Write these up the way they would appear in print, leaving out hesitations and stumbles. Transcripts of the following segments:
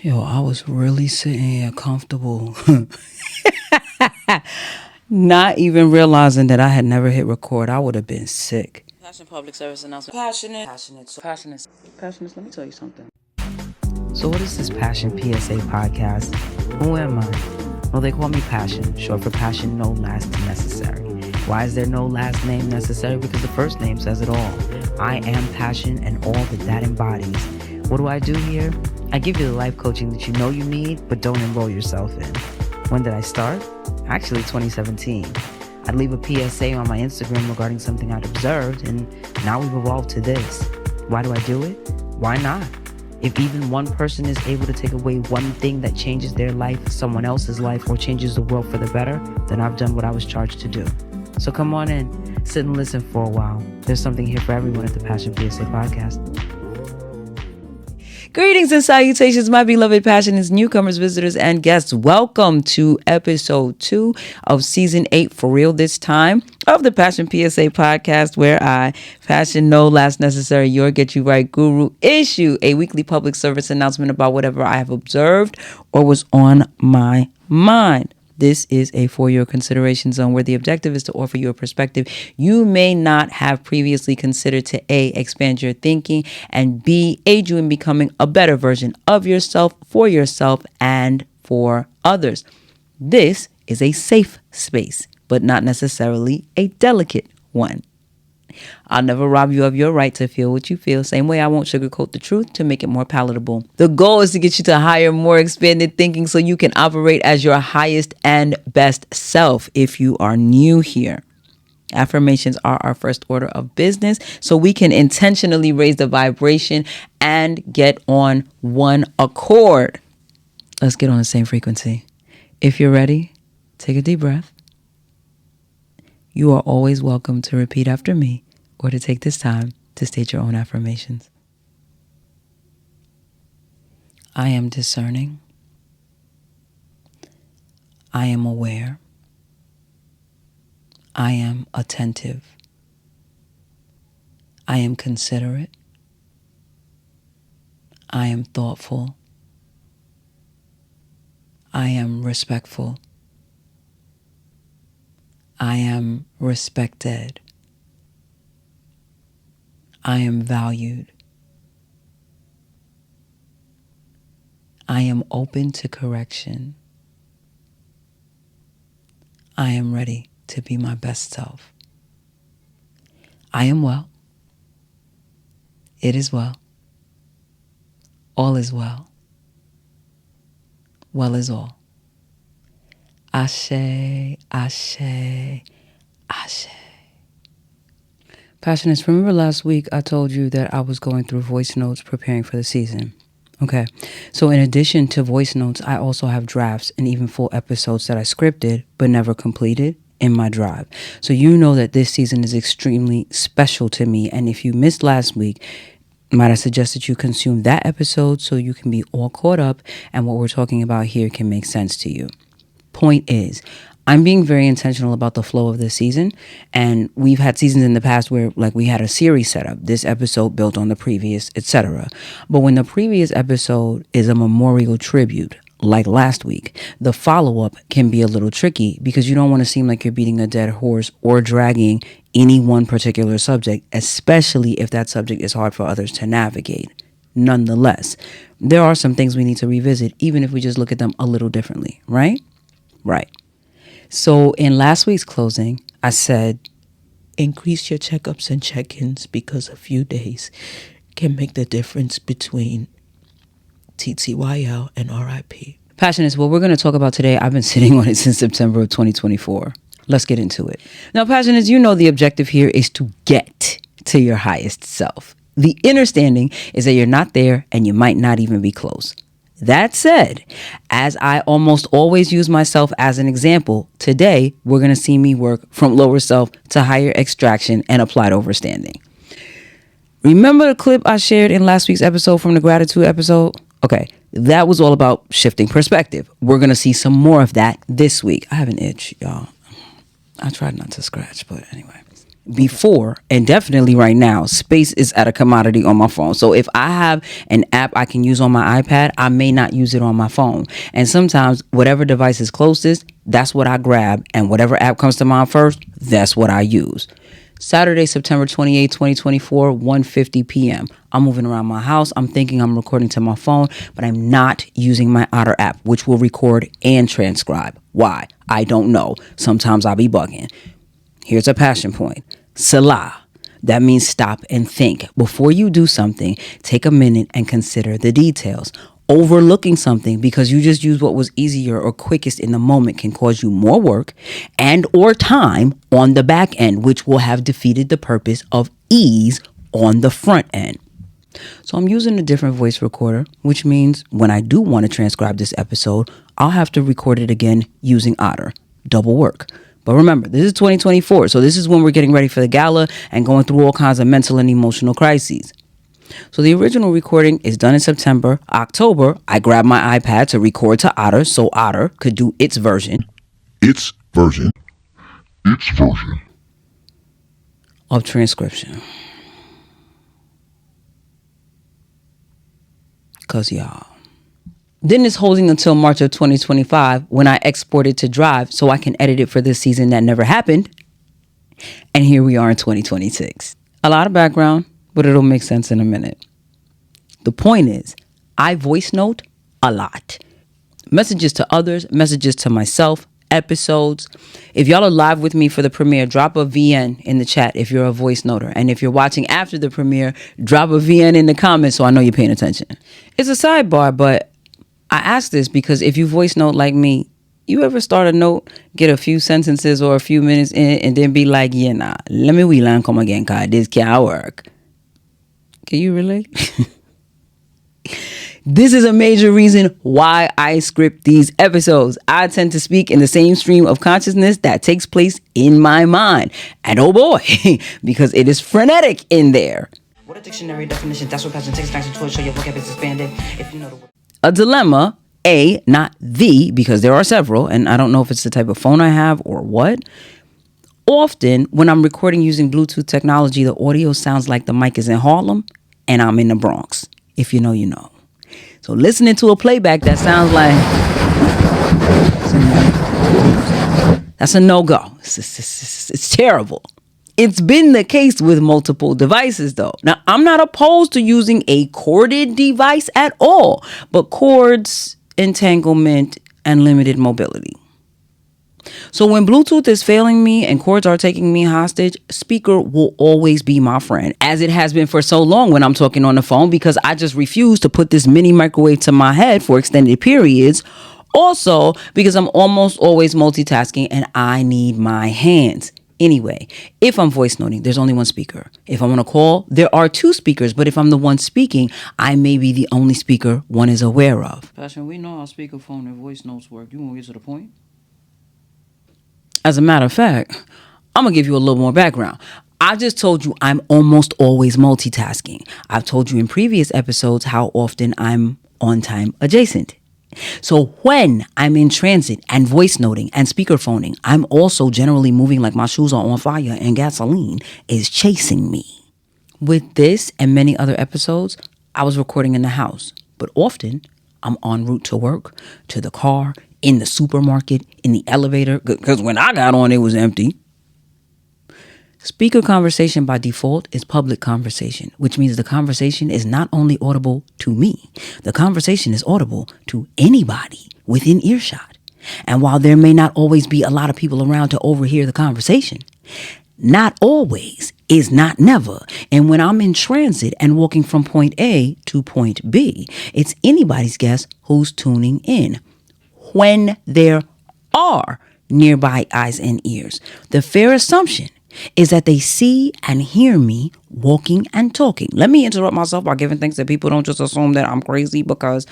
Yo, I was really sitting here comfortable. Not even realizing that I had never hit record. I would have been sick. Passionate public service announcement. Passionate. Let me tell you something. So what is this Passion PSA podcast? Who am I? Well, they call me Passion, short for passion, no last necessary. Why is there no last name necessary? Because the first name says it all. I am Passion and all that embodies. What do I do here? I give you the life coaching that you know you need, but don't enroll yourself in. When did I start? Actually, 2017. I'd leave a PSA on my Instagram regarding something I'd observed, and now we've evolved to this. Why do I do it? Why not? If even one person is able to take away one thing that changes their life, someone else's life, or changes the world for the better, then I've done what I was charged to do. So come on in, sit and listen for a while. There's something here for everyone at the Passion PSA Podcast. Greetings and salutations, my beloved passionate newcomers, visitors, and guests. Welcome to episode 2 of season 8, for real this time, of the Passion PSA podcast, where I, Passion No Last Necessary, your Get You Right Guru, issue a weekly public service announcement about whatever I have observed or was on my mind. This is a for your consideration zone where the objective is to offer you a perspective you may not have previously considered to A, expand your thinking, and B, aid you in becoming a better version of yourself, and for others. This is a safe space, but not necessarily a delicate one. I'll never rob you of your right to feel what you feel. Same way I won't sugarcoat the truth to make it more palatable. The goal is to get you to higher, more expanded thinking so you can operate as your highest and best self. If you are new here, affirmations are our first order of business so we can intentionally raise the vibration and get on one accord. Let's get on the same frequency. If you're ready, take a deep breath. You are always welcome to repeat after me or to take this time to state your own affirmations. I am discerning. I am aware. I am attentive. I am considerate. I am thoughtful. I am respectful. I am respected. I am valued. I am open to correction. I am ready to be my best self. I am well. It is well. All is well. Well is all. Ashe, ashe, ashe. Passionate, remember last week I told you that I was going through voice notes preparing for the season. Okay, so in addition to voice notes, I also have drafts and even full episodes that I scripted but never completed in my drive. So you know that this season is extremely special to me. And if you missed last week, might I suggest that you consume that episode so you can be all caught up and what we're talking about here can make sense to you. Point is, I'm being very intentional about the flow of this season, and we've had seasons in the past where we had a series set up, this episode built on the previous, etc. But when the previous episode is a memorial tribute, like last week, the follow-up can be a little tricky because you don't want to seem like you're beating a dead horse or dragging any one particular subject, especially if that subject is hard for others to navigate. Nonetheless, there are some things we need to revisit, even if we just look at them a little differently, right? Right. So in last week's closing, I said, increase your checkups and check-ins because a few days can make the difference between TTYL and RIP. Passionate, what we're going to talk about today, I've been sitting on it since September of 2024. Let's get into it. Now, Passionate, you know the objective here is to get to your highest self. The understanding is that you're not there and you might not even be close. That said, as I almost always use myself as an example, today we're going to see me work from lower self to higher extraction and applied overstanding. Remember the clip I shared in last week's episode from the gratitude episode? Okay, that was all about shifting perspective. We're going to see some more of that this week. I have an itch, y'all. I tried not to scratch, but anyway. before, and definitely right now, space is at a commodity on my phone. So if I have an app I can use on my iPad, I may not use it on my phone. And sometimes whatever device is closest, that's what I grab. And whatever app comes to mind first, that's what I use. Saturday, September 28, 2024, 1:50 p.m. I'm moving around my house. I'm thinking I'm recording to my phone, but I'm not using my Otter app, which will record and transcribe. Why? I don't know. Sometimes I'll be bugging. Here's a passion point. Salah. That means stop and think. Before you do something, take a minute and consider the details. Overlooking something because you just use what was easier or quickest in the moment can cause you more work and or time on the back end, which will have defeated the purpose of ease on the front end. So I'm using a different voice recorder, which means when I do want to transcribe this episode, I'll have to record it again using Otter. Double work. But remember, this is 2024, so this is when we're getting ready for the gala and going through all kinds of mental and emotional crises. So the original recording is done in September. October, I grabbed my iPad to record to Otter so Otter could do its version of transcription. Cause y'all. Then it's holding until March of 2025 when I export it to Drive so I can edit it for this season that never happened. And here we are in 2026. A lot of background, but it'll make sense in a minute. The point is, I voice note a lot. Messages to others, messages to myself, episodes. If y'all are live with me for the premiere, drop a VN in the chat if you're a voice noter. And if you're watching after the premiere, drop a VN in the comments so I know you're paying attention. It's a sidebar, but I ask this because if you voice note like me, you ever start a note, get a few sentences or a few minutes in, and then be like, yeah, nah, let me wheel and come again, cause this can't work. Can you relate? This is a major reason why I script these episodes. I tend to speak in the same stream of consciousness that takes place in my mind. And oh boy, because it is frenetic in there. What a dictionary definition. That's what passion takes action towards show your vocab is expanded. If you know the word. A dilemma, not the, because there are several, and I don't know if it's the type of phone I have or what. Often, when I'm recording using Bluetooth technology, the audio sounds like the mic is in Harlem and I'm in the Bronx. If you know, you know. So listening to a playback that sounds like... that's a no-go. It's terrible. It's been the case with multiple devices, though. Now, I'm not opposed to using a corded device at all, but cords, entanglement, and limited mobility. So when Bluetooth is failing me and cords are taking me hostage, speaker will always be my friend, as it has been for so long when I'm talking on the phone, because I just refuse to put this mini microwave to my head for extended periods. Also, because I'm almost always multitasking and I need my hands. Anyway, if I'm voice noting, there's only one speaker. If I'm on a call, there are two speakers. But if I'm the one speaking, I may be the only speaker one is aware of. Passion, we know how speakerphone and voice notes work. You want to get to the point? As a matter of fact, I'm going to give you a little more background. I just told you I'm almost always multitasking. I've told you in previous episodes how often I'm on time adjacent. So when I'm in transit and voice noting and speakerphoning, I'm also generally moving like my shoes are on fire and gasoline is chasing me. With this and many other episodes, I was recording in the house, but often I'm en route to work, to the car, in the supermarket, in the elevator, because when I got on, it was empty. Speaker conversation by default is public conversation, which means the conversation is not only audible to me, the conversation is audible to anybody within earshot. And while there may not always be a lot of people around to overhear the conversation, not always is not never. And when I'm in transit and walking from point A to point B, it's anybody's guess who's tuning in. When there are nearby eyes and ears, the fair assumption is that they see and hear me walking and talking. Let me interrupt myself by giving thanks that people don't just assume that I'm crazy, because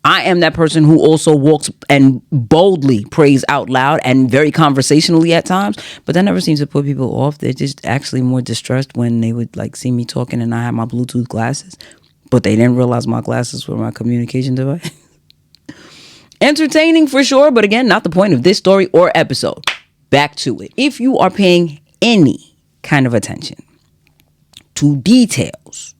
I am that person who also walks and boldly prays out loud and very conversationally at times, but that never seems to put people off. They're just actually more distressed when they would like see me talking and I have my Bluetooth glasses, but they didn't realize my glasses were my communication device. Entertaining for sure, but again, not the point of this story or episode. Back to it. If you are paying any kind of attention to details,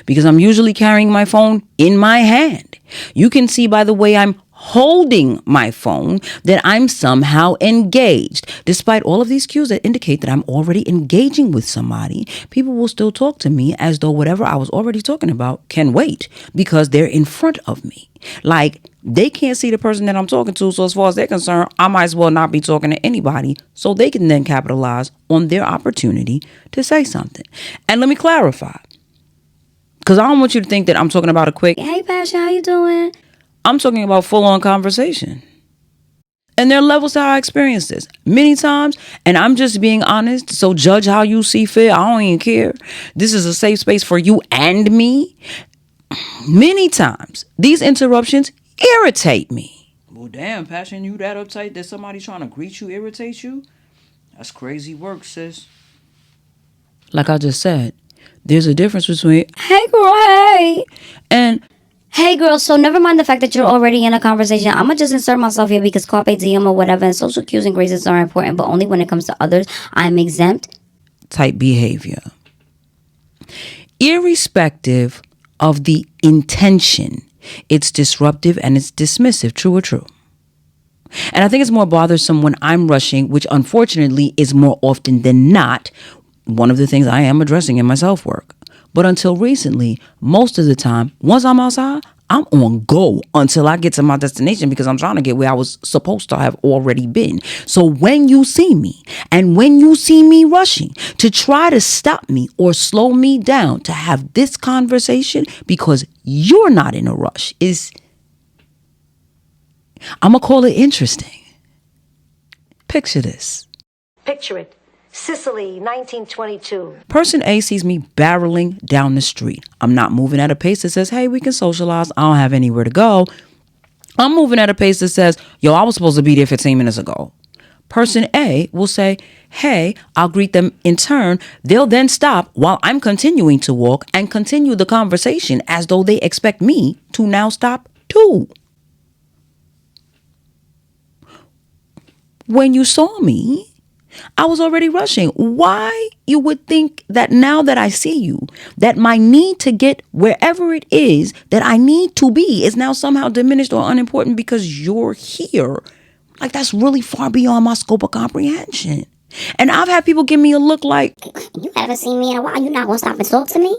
because I'm usually carrying my phone in my hand. You can see by the way I'm holding my phone that I'm somehow engaged. Despite all of these cues that indicate that I'm already engaging with somebody, people will still talk to me as though whatever I was already talking about can wait because they're in front of me. Like they can't see the person that I'm talking to, so as far as they're concerned, I might as well not be talking to anybody, so they can then capitalize on their opportunity to say something. And let me clarify, because I don't want you to think that I'm talking about a quick, "Hey, Passion, how you doing?" I'm talking about full-on conversation. And there are levels to how I experience this. Many times, and I'm just being honest, so judge how you see fit. I don't even care. This is a safe space for you and me. Many times, these interruptions irritate me. Well, damn, Passion, you that uptight that somebody trying to greet you irritates you? That's crazy work, sis. Like I just said, there's a difference between, "Hey, girl, hey," and, "Hey girl, so never mind the fact that you're already in a conversation. I'm gonna just insert myself here because carpe diem or whatever, and social cues and graces are important, but only when it comes to others, I'm exempt." Type behavior. Irrespective of the intention, it's disruptive and it's dismissive. True or true? And I think it's more bothersome when I'm rushing, which unfortunately is more often than not one of the things I am addressing in my self-work. But until recently, most of the time, once I'm outside, I'm on go until I get to my destination because I'm trying to get where I was supposed to have already been. So when you see me and when you see me rushing to try to stop me or slow me down to have this conversation because you're not in a rush, I'm going to call it interesting. Picture this. Picture it. Sicily, 1922. Person A sees me barreling down the street. I'm not moving at a pace that says, "Hey, we can socialize. I don't have anywhere to go." I'm moving at a pace that says, "Yo, I was supposed to be there 15 minutes ago." Person A will say, "Hey," I'll greet them in turn. They'll then stop while I'm continuing to walk and continue the conversation as though they expect me to now stop too. When you saw me, I was already rushing. Why you would think that now that I see you, that my need to get wherever it is that I need to be is now somehow diminished or unimportant because you're here? Like, that's really far beyond my scope of comprehension. And I've had people give me a look like, "You haven't seen me in a while. You're not gonna stop and talk to me?"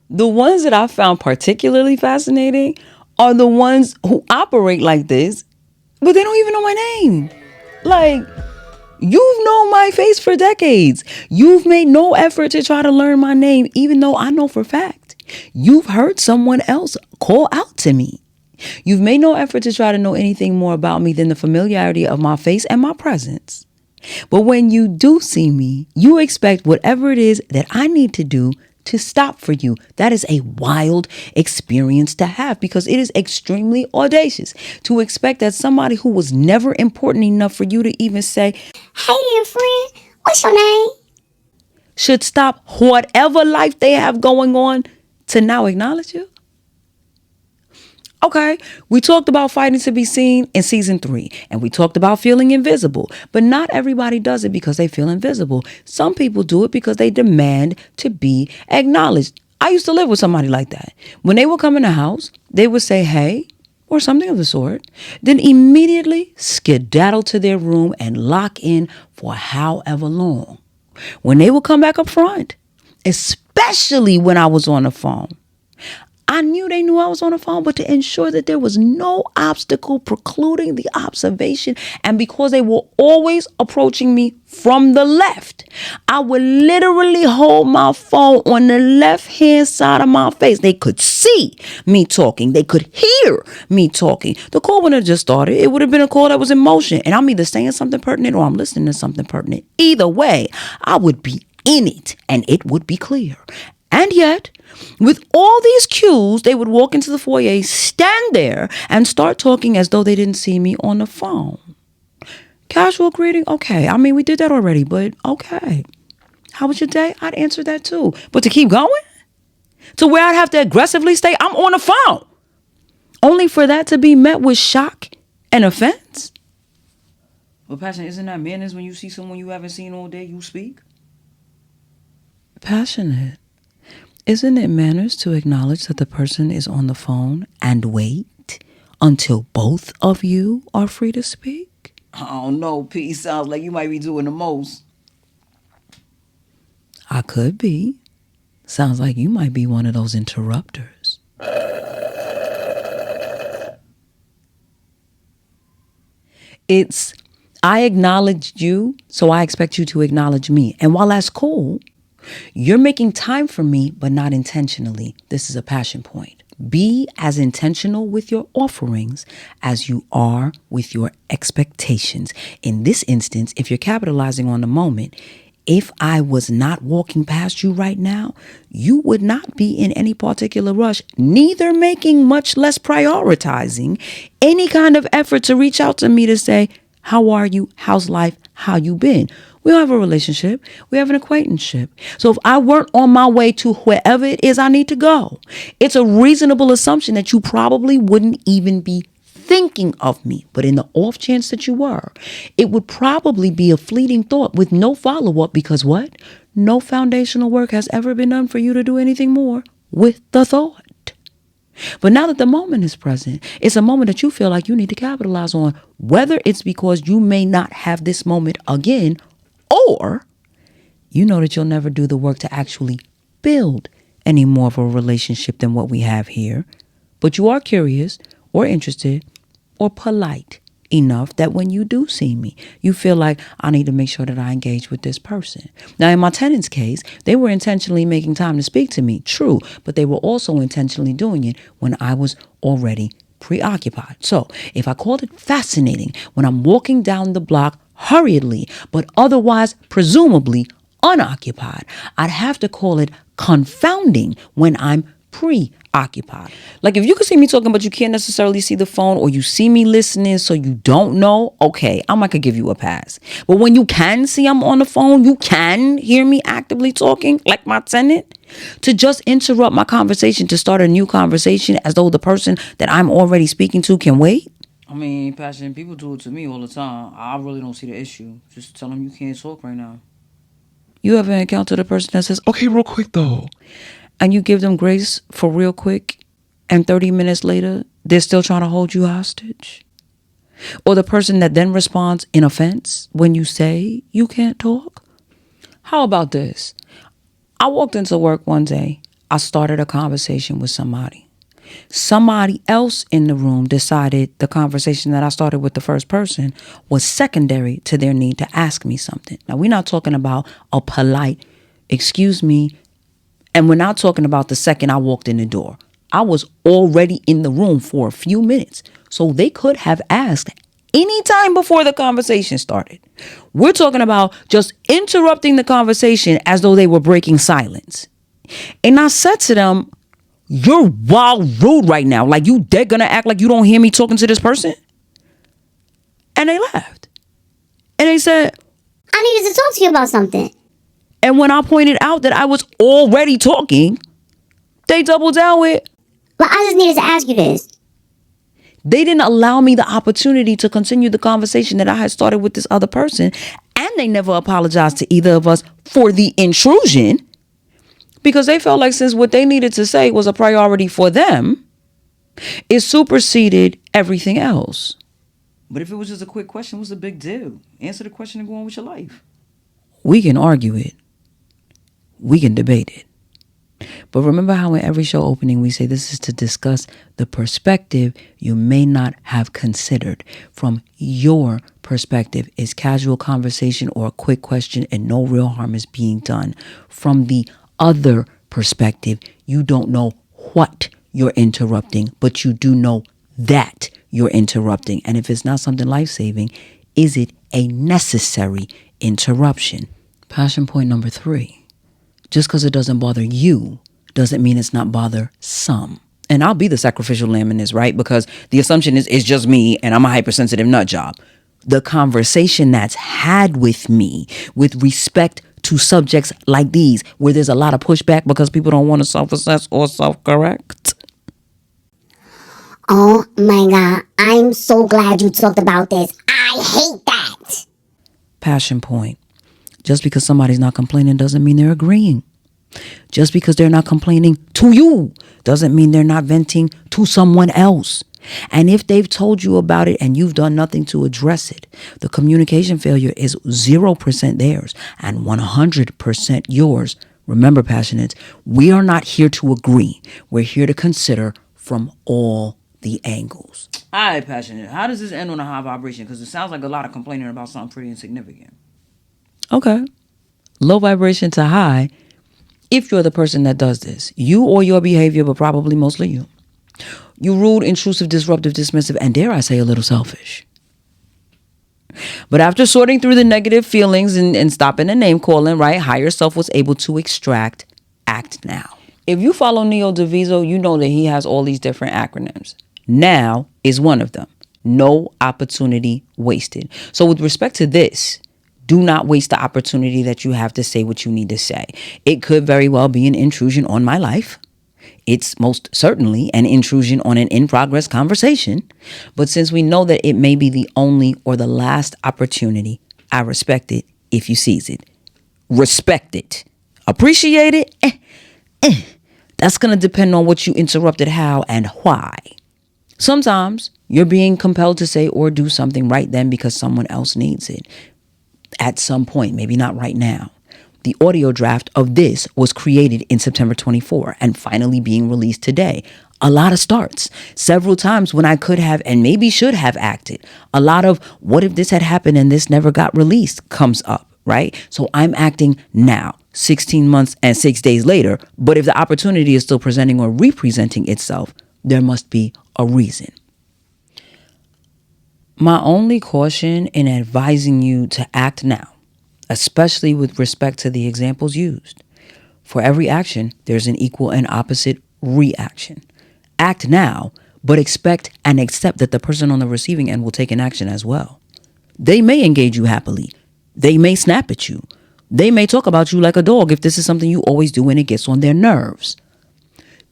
the ones that I found particularly fascinating are the ones who operate like this, but they don't even know my name. Like, you've known my face for decades. You've made no effort to try to learn my name, even though I know for a fact you've heard someone else call out to me. You've made no effort to try to know anything more about me than the familiarity of my face and my presence. But when you do see me, you expect whatever it is that I need to do to stop for you. That is a wild experience to have because it is extremely audacious to expect that somebody who was never important enough for you to even say, "Hey there, friend, what's your name?" should stop whatever life they have going on to now acknowledge you. Okay, we talked about fighting to be seen in season 3, and we talked about feeling invisible, but not everybody does it because they feel invisible. Some people do it because they demand to be acknowledged. I used to live with somebody like that. When they would come in the house, they would say, "Hey," or something of the sort, then immediately skedaddle to their room and lock in for however long. When they would come back up front, especially when I was on the phone, I knew they knew I was on the phone, but to ensure that there was no obstacle precluding the observation, and because they were always approaching me from the left, I would literally hold my phone on the left-hand side of my face. They could see me talking. They could hear me talking. The call wouldn't have just started. It would have been a call that was in motion, and I'm either saying something pertinent or I'm listening to something pertinent. Either way, I would be in it, and it would be clear. And yet, with all these cues, they would walk into the foyer, stand there, and start talking as though they didn't see me on the phone. Casual greeting, okay. I mean, we did that already, but okay. How was your day? I'd answer that too. But to keep going? To where I'd have to aggressively say, "I'm on the phone." Only for that to be met with shock An offense? Well, Passion, isn't that manners when you see someone you haven't seen all day, you speak? Passionate. Isn't it manners to acknowledge that the person is on the phone and wait until both of you are free to speak? Oh no, P. Sounds like you might be doing the most. I could be. Sounds like you might be one of those interrupters. It's, I acknowledged you, so I expect you to acknowledge me. And while that's cool, you're making time for me, but not intentionally. This is a passion point. Be as intentional with your offerings as you are with your expectations. In this instance, if you're capitalizing on the moment, if I was not walking past you right now, you would not be in any particular rush, neither making, much less prioritizing any kind of effort to reach out to me to say, how are you? How's life? How you been? We don't have a relationship. We have an acquaintanceship. So if I weren't on my way to wherever it is I need to go, it's a reasonable assumption that you probably wouldn't even be thinking of me. But in the off chance that you were, it would probably be a fleeting thought with no follow-up because what? No foundational work has ever been done for you to do anything more with the thought. But now that the moment is present, it's a moment that you feel like you need to capitalize on, whether it's because you may not have this moment again, or you know that you'll never do the work to actually build any more of a relationship than what we have here. But you are curious or interested or polite enough that when you do see me, you feel like I need to make sure that I engage with this person. Now, in my tenant's case, they were intentionally making time to speak to me, true, but they were also intentionally doing it when I was already preoccupied. So if I called it fascinating when I'm walking down the block hurriedly, but otherwise presumably unoccupied, I'd have to call it confounding when I'm preoccupied. Like if you can see me talking but you can't necessarily see the phone, or you see me listening so you don't know, okay, I might could give you a pass. But when you can see I'm on the phone, you can hear me actively talking like my tenant, to just interrupt my conversation to start a new conversation as though the person that I'm already speaking to can wait. I mean, Passion, people do it to me all the time. I really don't see the issue. Just tell them you can't talk right now. You ever encountered a person that says, okay, real quick though, and you give them grace for real quick, and 30 minutes later, they're still trying to hold you hostage? Or the person that then responds in offense when you say you can't talk? How about this? I walked into work one day. I started a conversation with somebody. Somebody else in the room decided the conversation that I started with the first person was secondary to their need to ask me something. Now, we're not talking about a polite, excuse me, and we're not talking about the second I walked in the door. I was already in the room for a few minutes, so they could have asked any time before the conversation started. We're talking about just interrupting the conversation as though they were breaking silence. And I said to them, you're wild rude right now. Like, you dead gonna act like you don't hear me talking to this person? And they laughed. And they said, I needed to talk to you about something. And when I pointed out that I was already talking, they doubled down with, Well, I just needed to ask you this. They didn't allow me the opportunity to continue the conversation that I had started with this other person. And they never apologized to either of us for the intrusion, because they felt like since what they needed to say was a priority for them, it superseded everything else. But if it was just a quick question, what's the big deal? Answer the question and go on with your life. We can argue it. We can debate it. But remember how in every show opening we say this is to discuss the perspective you may not have considered. From your perspective, is casual conversation or a quick question and no real harm is being done. From the other perspective, you don't know what you're interrupting, but you do know that you're interrupting. And if it's not something life-saving, is it a necessary interruption? Passion point number 3. Just because it doesn't bother you doesn't mean it's not bother some. And I'll be the sacrificial lamb in this, right? Because the assumption is it's just me and I'm a hypersensitive nut job. The conversation that's had with me with respect to subjects like these, where there's a lot of pushback because people don't want to self-assess or self-correct. Oh my God, I'm so glad you talked about this. I hate that. Passion point. Just because somebody's not complaining doesn't mean they're agreeing. Just because they're not complaining to you doesn't mean they're not venting to someone else. And if they've told you about it and you've done nothing to address it, the communication failure is 0% theirs and 100% yours. Remember, passionates, we are not here to agree. We're here to consider from all the angles. All right, passionate. How does this end on a high vibration? Because it sounds like a lot of complaining about something pretty insignificant. Okay. Low vibration to high. If you're the person that does this, you or your behavior, but probably mostly you. You rude, intrusive, disruptive, dismissive, and dare I say a little selfish. But after sorting through the negative feelings and stopping the name calling, right, higher self was able to extract act now. If you follow Neo Diviso, you know that he has all these different acronyms. Now is one of them. No opportunity wasted. So with respect to this, do not waste the opportunity that you have to say what you need to say. It could very well be an intrusion on my life. It's most certainly an intrusion on an in-progress conversation. But since we know that it may be the only or the last opportunity, I respect it if you seize it. Respect it. Appreciate it? That's going to depend on what you interrupted, how, and why. Sometimes you're being compelled to say or do something right then because someone else needs it. At some point, maybe not right now. The audio draft of this was created in September 24 and finally being released today. A lot of starts. Several times when I could have and maybe should have acted. A lot of what if this had happened and this never got released comes up, right? So I'm acting now, 16 months and 6 days later. But if the opportunity is still presenting or representing itself, there must be a reason. My only caution in advising you to act now, especially with respect to the examples used. For every action, there's an equal and opposite reaction. Act now, but expect and accept that the person on the receiving end will take an action as well. They may engage you happily. They may snap at you. They may talk about you like a dog if this is something you always do and it gets on their nerves.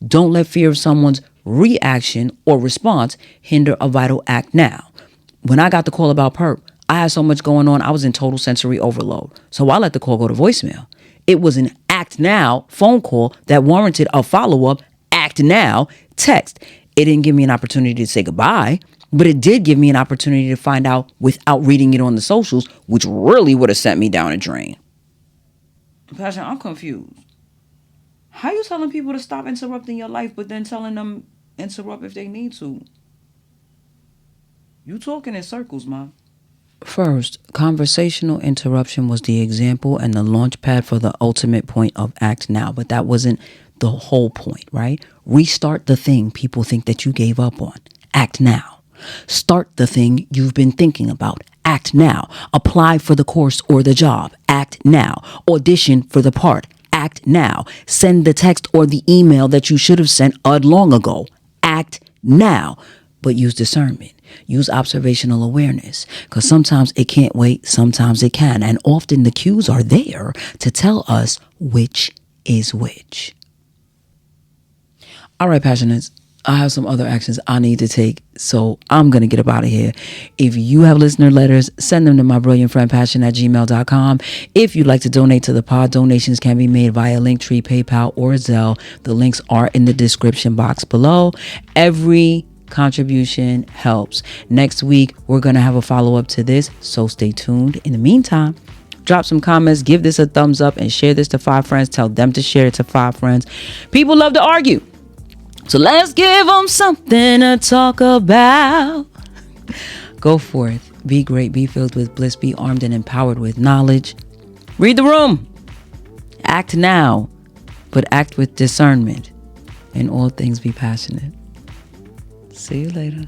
Don't let fear of someone's reaction or response hinder a vital act now. When I got the call about perp, I had so much going on, I was in total sensory overload. So I let the call go to voicemail. It was an act now phone call that warranted a follow-up act now text. It didn't give me an opportunity to say goodbye, but it did give me an opportunity to find out without reading it on the socials, which really would have sent me down a drain. Passion, I'm confused. How you telling people to stop interrupting your life, but then telling them interrupt if they need to? You talking in circles, ma. First, conversational interruption was the example and the launch pad for the ultimate point of act now, but that wasn't the whole point, right? Restart the thing people think that you gave up on. Act now. Start the thing you've been thinking about. Act now. Apply for the course or the job. Act now. Audition for the part. Act now. Send the text or the email that you should have sent long ago. Act now. But use discernment. Use observational awareness, because sometimes it can't wait, sometimes it can. And often the cues are there to tell us which is which. All right, passionates, I have some other actions I need to take, so I'm going to get up out of here. If you have listener letters, send them to mybrilliantfriendpassion@gmail.com. If you'd like to donate to the pod, donations can be made via Linktree, PayPal, or Zelle. The links are in the description box below. Every contribution helps. Next week, we're going to have a follow-up to this, so stay tuned. In the meantime, drop some comments, give this a thumbs up, and share this to 5 friends. Tell them to share it to 5 friends. People love to argue, so let's give them something to talk about. Go forth. Be great. Be filled with bliss. Be armed and empowered with knowledge. Read the room. Act now, but act with discernment. In all things, be passionate. See you later.